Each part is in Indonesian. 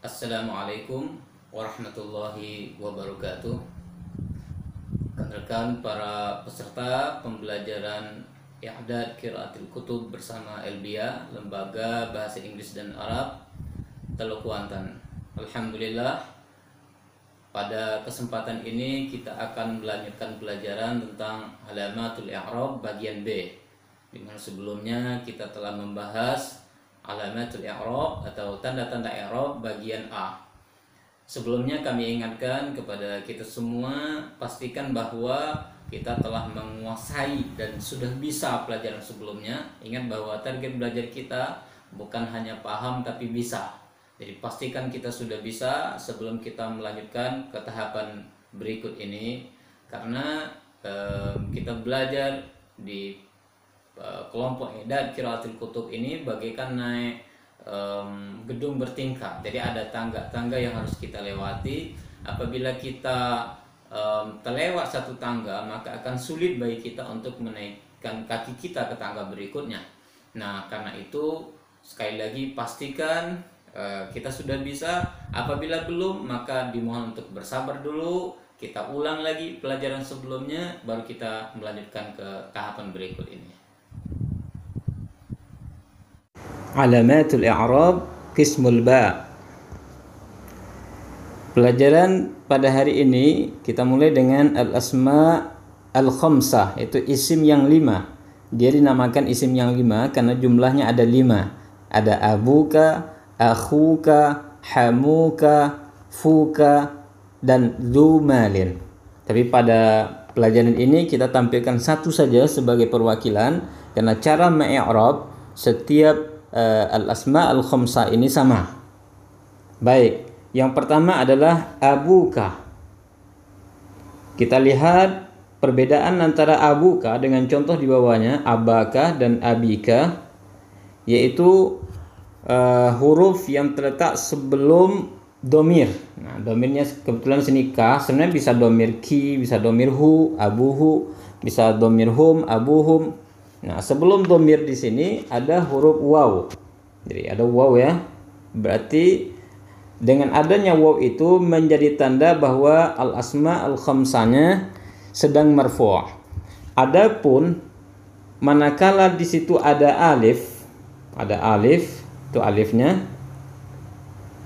Assalamualaikum warahmatullahi wabarakatuh. Rekan para peserta pembelajaran I'dad Qiraatil Kutub bersama Elbia, Lembaga Bahasa Inggris dan Arab, Teluk Kuantan. Alhamdulillah, pada kesempatan ini kita akan melanjutkan pelajaran tentang Alamatul I'rab bagian B, di mana sebelumnya kita telah membahas Alamatul I'rab atau tanda-tanda i'rab bagian A. Sebelumnya kami ingatkan kepada kita semua, pastikan bahwa kita telah menguasai dan sudah bisa pelajaran sebelumnya. Ingat bahwa target belajar kita bukan hanya paham tapi bisa. Jadi pastikan kita sudah bisa sebelum kita melanjutkan ke tahapan berikut ini, karena kita belajar di kelompok I'dad Qiraatil Kutub ini bagaikan naik gedung bertingkat. Jadi ada tangga-tangga yang harus kita lewati. Apabila kita terlewat satu tangga, maka akan sulit bagi kita untuk menaikkan kaki kita ke tangga berikutnya. Nah, karena itu sekali lagi pastikan kita sudah bisa. Apabila belum, maka dimohon untuk bersabar dulu. Kita ulang lagi pelajaran sebelumnya, baru kita melanjutkan ke tahapan berikut ini. Alamatul i'rab qismul ba. Pelajaran pada hari ini kita mulai dengan al-asma al-khamsah, itu isim yang 5. Dia dinamakan isim yang 5 karena jumlahnya ada 5. Ada abuka, akhuka, hamuka, fuka, dan dzu malin. Tapi pada pelajaran ini kita tampilkan satu saja sebagai perwakilan, karena cara me-i'rab setiap al-asma al-khamsah ini sama. Baik, yang pertama adalah abuka. Kita lihat perbedaan antara abuka dengan contoh di bawahnya, abaka dan abika, yaitu huruf yang terletak sebelum domir. Nah, domirnya kebetulan sini ka, sebenarnya bisa domir ki, bisa domir hu, abuhu, bisa domir hum, abuhum. Nah, sebelum domir di sini ada huruf waw. Jadi ada waw ya. Berarti dengan adanya waw itu menjadi tanda bahwa al-asma al-khamsanya sedang marfu'. Adapun manakala di situ ada alif, itu alifnya,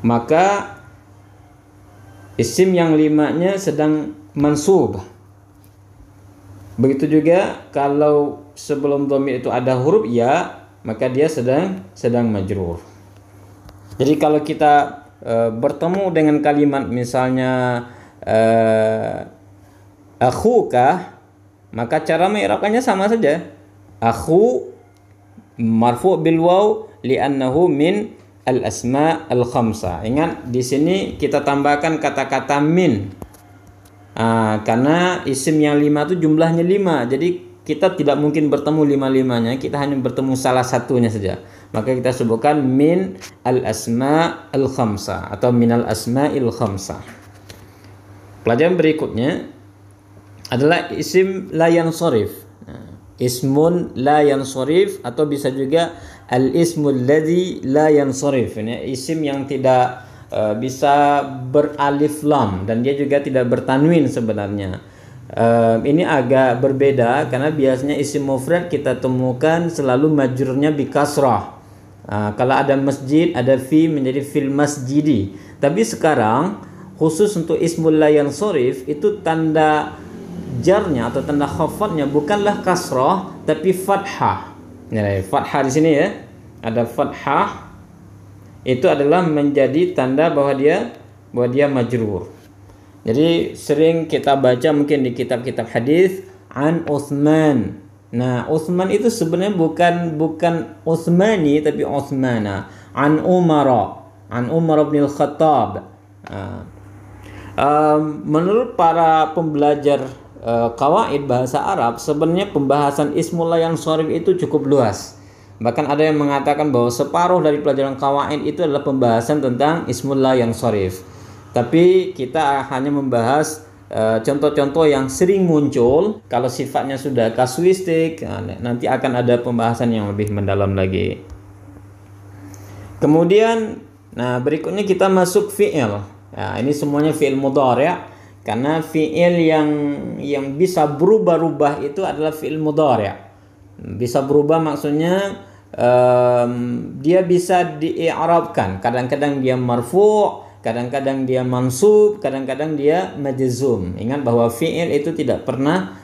maka isim yang 5-nya sedang mansub. Begitu juga kalau sebelum dhamir itu ada huruf ya, maka dia sedang majrur. Jadi kalau kita bertemu dengan kalimat misalnya akhuka, maka cara mengi'rabkannya sama saja. Akhu marfu' bil waw li'annahu min al-asma al-khamsah. Ingat, di sini kita tambahkan kata-kata min. Karena isim yang 5 itu jumlahnya 5, jadi kita tidak mungkin bertemu 5-5-nya, kita hanya bertemu salah satunya saja. Maka kita sebutkan min al-asma al-khamsah atau min al-asma'il khamsah. Pelajaran berikutnya adalah isim la yansharif. Ismun la yansharif, atau bisa juga al-ismul ladzi la yansharif. Ini isim yang tidak bisa beralif lam, dan dia juga tidak bertanwin sebenarnya. Ini agak berbeda karena biasanya isim mufrad kita temukan selalu majrurnya bi kasrah. Kalau ada masjid, ada fi, menjadi fil masjidi. Tapi sekarang khusus untuk ismul la yansharif itu tanda jarnya atau tanda khafadnya bukanlah kasrah tapi fathah. Ya, fathah di sini ya. Ada fathah. Itu adalah menjadi tanda bahwa dia majrur. Jadi sering kita baca mungkin di kitab-kitab hadis an Utsman. Nah, Utsman itu sebenarnya bukan Utsmani tapi Utsmana. An Umar bin Khattab. Menurut para pembelajar qawaid bahasa Arab, sebenarnya pembahasan ismul la yansharif itu cukup luas. Bahkan ada yang mengatakan bahwa separuh dari pelajaran qawaid itu adalah pembahasan tentang ismul la yansharif. Tapi kita hanya membahas contoh-contoh yang sering muncul. Kalau sifatnya sudah kasuistik, nanti akan ada pembahasan yang lebih mendalam lagi. Kemudian Nah, berikutnya kita masuk fi'il. Nah, ini semuanya fi'il mudhari', karena fi'il yang bisa berubah-ubah itu adalah fi'il mudhari'. Bisa berubah maksudnya dia bisa di-i'rabkan. Kadang-kadang dia marfu', kadang-kadang dia mansub, kadang-kadang dia majzum. Ingat bahwa fi'il itu tidak pernah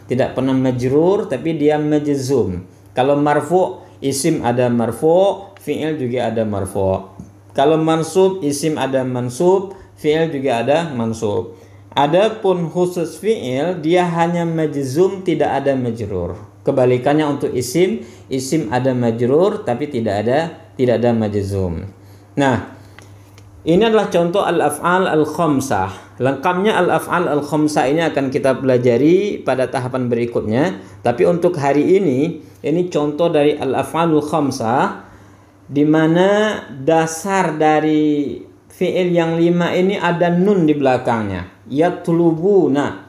majrur, tapi dia majzum. Kalau marfu', isim ada marfu', fi'il juga ada marfu'. Kalau mansub, isim ada mansub, fi'il juga ada mansub. Adapun khusus fi'il, dia hanya majzum, tidak ada majrur. Kebalikannya untuk isim ada majrur tapi tidak ada majzum. Nah, ini adalah contoh al-af'al al-khamsah. Lengkapnya al-af'al al-khamsah ini akan kita pelajari pada tahapan berikutnya. Tapi untuk hari ini contoh dari al-af'alul khamsah, di mana dasar dari fi'il yang 5 ini ada nun di belakangnya. Yatlubuna.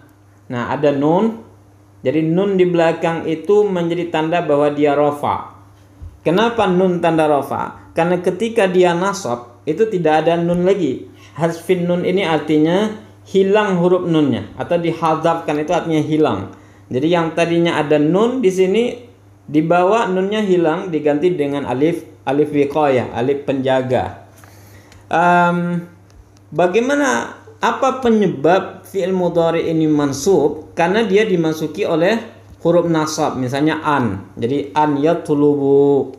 Nah, ada nun. Jadi nun di belakang itu menjadi tanda bahwa dia rafa. Kenapa nun tanda rafa? Karena ketika dia nasab itu tidak ada nun lagi. Hasfin nun ini artinya hilang huruf nunnya, atau dihadzafkan itu artinya hilang. Jadi yang tadinya ada nun di sini, di bawah nunnya hilang, diganti dengan alif wiqayah, alif penjaga. Bagaimana, apa penyebab fi'il mudhari ini mansub? Karena dia dimasuki oleh huruf nasab, misalnya an. Jadi an yatlubu.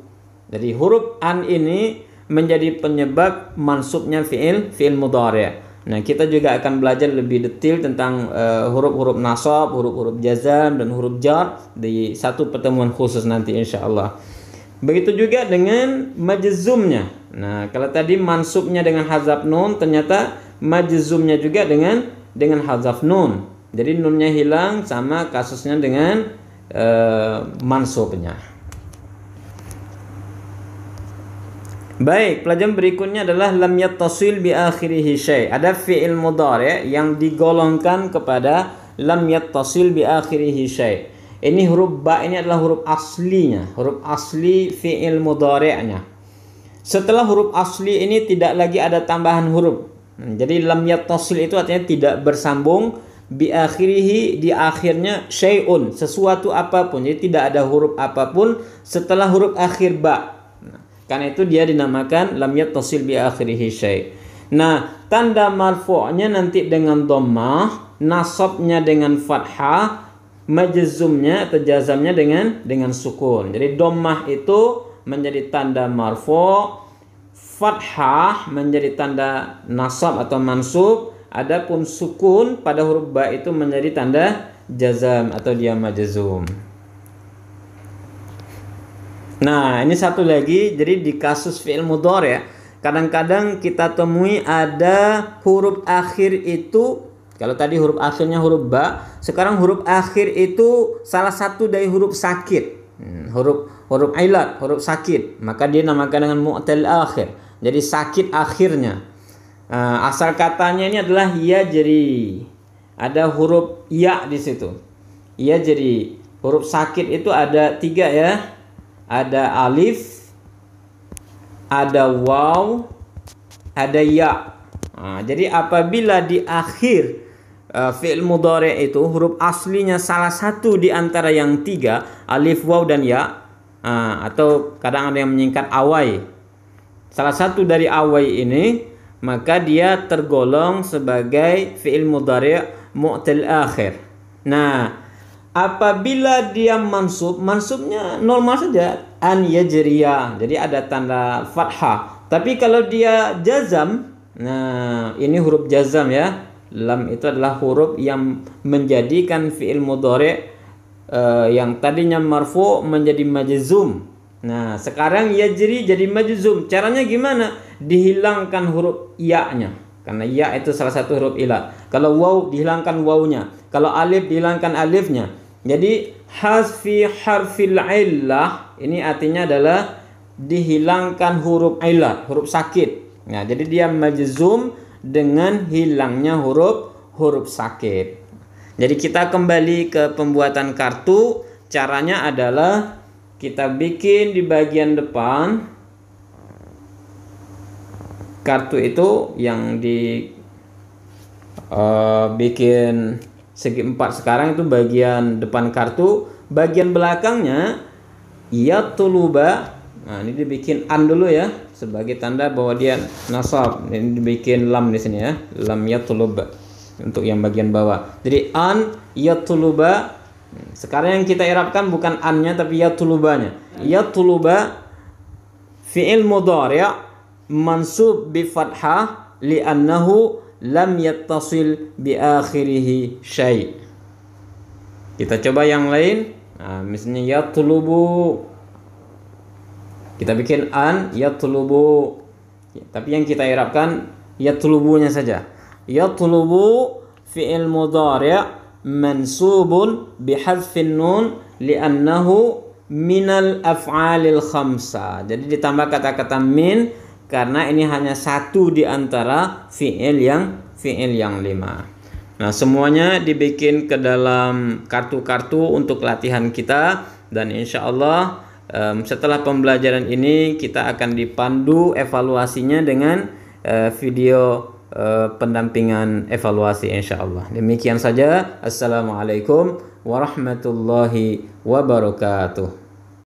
Jadi huruf an ini menjadi penyebab mansubnya fi'il mudhari'. Nah, kita juga akan belajar lebih detail tentang huruf-huruf nasab, huruf-huruf jazam, dan huruf jar di satu pertemuan khusus nanti insyaallah. Begitu juga dengan majzumnya. Nah, kalau tadi mansubnya dengan hazaf nun, ternyata majzumnya juga dengan hazaf nun. Jadi nunnya hilang, sama kasusnya dengan mansubnya. Baik, pelajaran berikutnya adalah lam yattasil bi akhirihi syai'. Ada fi'il mudhari' yang digolongkan kepada lam yattasil bi akhirihi syai'. Ini huruf ba ini adalah huruf aslinya, huruf asli fi'il mudhari'nya. Setelah huruf asli ini tidak lagi ada tambahan huruf. Jadi lam yattasil itu artinya tidak bersambung, bi akhirihi di akhirnya syai'un, sesuatu apapun. Jadi tidak ada huruf apapun setelah huruf akhir ba. Karena itu dia dinamakan lam yattasil bi akhirihi syai'. Nah, tanda marfu'nya nanti dengan dhammah, nasabnya dengan fathah, majzumnya atau jazamnya dengan sukun. Jadi dhammah itu menjadi tanda marfu', fathah menjadi tanda nasab atau mansub, adapun sukun pada huruf ba itu menjadi tanda jazam atau dia majzum. Nah, ini satu lagi. Jadi di kasus fi'il mudhari', kadang-kadang kita temui ada huruf akhir itu, kalau tadi huruf akhirnya huruf ba, sekarang huruf akhir itu salah satu dari huruf sakit. Huruf ilat, huruf sakit, maka dia namakan dengan mu'tal akhir. Jadi sakit akhirnya. Asal katanya ini adalah yajri. Ada huruf ya di situ. Yajri. Huruf sakit itu ada 3 ya. Ada alif, ada waw, ada ya. Jadi apabila di akhir fi'il mudhari' itu huruf aslinya salah satu di antara yang 3, alif, waw, dan ya, atau kadang ada yang menyingkat awai, salah satu dari awai ini, maka dia tergolong sebagai fi'il mudhari' mu'tal akhir. Nah, apabila dia mansubnya normal saja, an yajriya. Jadi ada tanda fathah. Tapi kalau dia jazam, nah ini huruf jazam ya. Lam itu adalah huruf yang menjadikan fi'il mudhari' yang tadinya marfu' menjadi majzum. Nah, sekarang yajri jadi majzum. Caranya gimana? Dihilangkan huruf ya-nya. Karena ya itu salah satu huruf ilat. Kalau waw dihilangkan wawnya. Kalau alif dihilangkan alifnya. Jadi hasfi harfil illah ini artinya adalah dihilangkan huruf ilat, huruf sakit. Nah, jadi dia majzum dengan hilangnya huruf sakit. Jadi kita kembali ke pembuatan kartu. Caranya adalah kita bikin di bagian depan kartu itu yang di bikin segi 4 sekarang itu bagian depan kartu, bagian belakangnya yatluba. Nah, ini dibikin an dulu ya sebagai tanda bahwa dia nasab. Ini dibikin lam di sini ya, lam yatluba untuk yang bagian bawah. Jadi an yatluba. Sekarang yang kita i'rabkan bukan annya tapi yatlubanya. Yatluba fi'il mudhari' mansub bi fathah li'annahu lam yattasil bi akhirih syai'. Kita coba yang lain. Nah, misalnya yatlubu, kita bikin an yatlubu, tapi yang kita i'rabkan yatlubunya saja. Yatlubu fi'il mudhari' mansubun bi hadfin nun li'annahu minal af'alil khamsa. Jadi ditambah kata-kata min karena ini hanya satu di antara fi'il yang 5. Nah, semuanya dibikin ke dalam kartu-kartu untuk latihan kita, dan insya Allah setelah pembelajaran ini kita akan dipandu evaluasinya dengan video pendampingan evaluasi insya Allah. Demikian saja. Assalamualaikum warahmatullahi wabarakatuh.